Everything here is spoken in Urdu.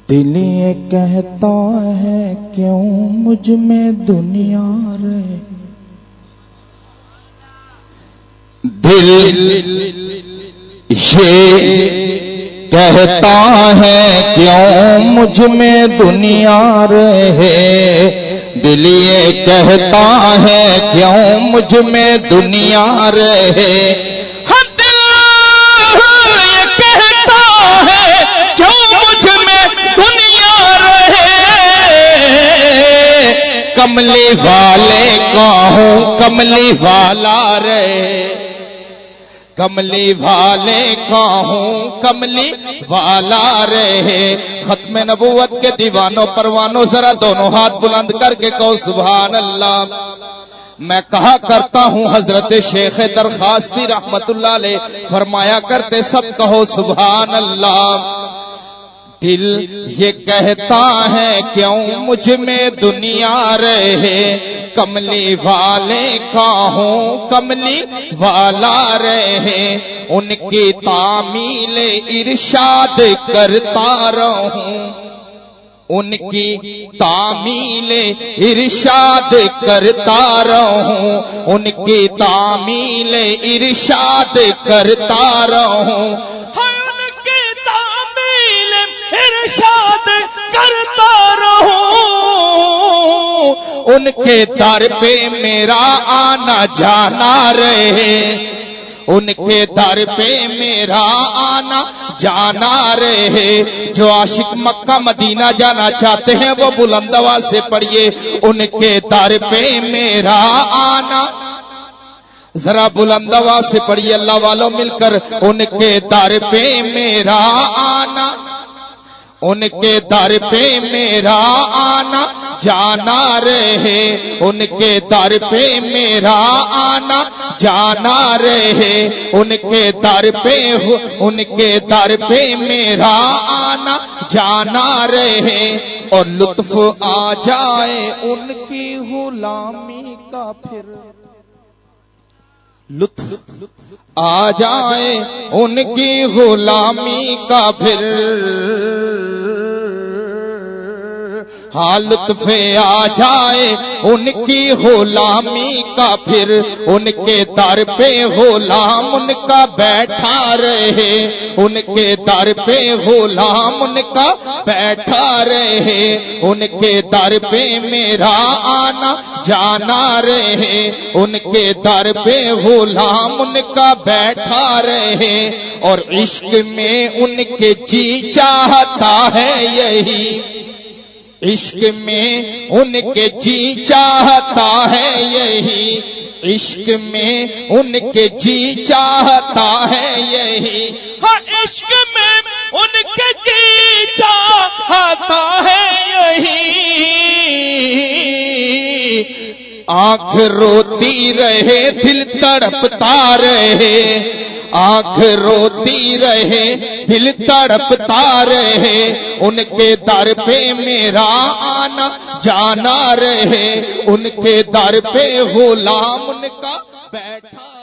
دل یہ کہتا ہے کیوں مجھ میں دنیا رہے، دل یہ کہتا ہے کیوں مجھ میں دنیا رہے، دل یہ کہتا ہے کیوں مجھ میں دنیا رہے، کملی والے کا ہوں کملی والا رہے، کملی والے کا ہوں کملی والا رہے۔ ختم نبوت کے دیوانوں پروانوں ذرا دونوں ہاتھ بلند کر کے کہو سبحان اللہ۔ میں کہا کرتا ہوں حضرت شیخ درخواستی رحمت اللہ علیہ فرمایا کرتے سب کہو سبحان اللہ۔ دل یہ کہتا ہے کیوں مجھ میں دنیا رہے، کملی والے کا ہوں کملی والا رہے، ان کی تعمیل ارشاد کرتا رہوں، ان کی تعمیل ارشاد کرتا رہوں، ان کی تعمیل ارشاد کرتا رہوں، ارشاد کرتا رہوں، ان کے در پہ میرا آنا جانا رہے، ان کے در پہ میرا آنا جانا رہے۔ جو عاشق مکہ مدینہ جانا چاہتے ہیں وہ بلند آواز سے پڑھیے، ان کے در پہ میرا آنا، ذرا بلند آواز سے پڑھیے اللہ والوں مل کر، ان کے در پہ میرا آنا، ان کے در پہ میرا آنا جانا رہے، ان کے در پہ میرا آنا جانا رہے، ان کے در پہ ان کے در پہ میرا آنا جانا رہے، اور لطف آ جائے ان کی غلامی کا، پھر لطف آ جائے ان کی غلامی کا، پھر ہاں لطف آ جائے ان کی غلامی کا، پھر ان کے در پہ غلام ان کا بیٹھا رہے، ان کے در پہ غلام ان کا بیٹھا رہے، ان کے در پہ میرا آنا جانا رہے، ان کے در پہ غلام ان کا بیٹھا رہے، اور عشق میں ان کے جی چاہتا ہے یہی، عشق میں ان کے جی چاہتا ہے یہی، عشق میں ان کے جی چاہتا ہے یہی، ہاں عشق میں ان کے جی چاہتا ہے یہی، آنکھ روتی رہے دل تڑپتا رہے، آنکھ روتی رہے دل تڑپتا رہے، ان کے در پہ میرا آنا جانا رہے، ان کے در پہ غلام ان کا بیٹھا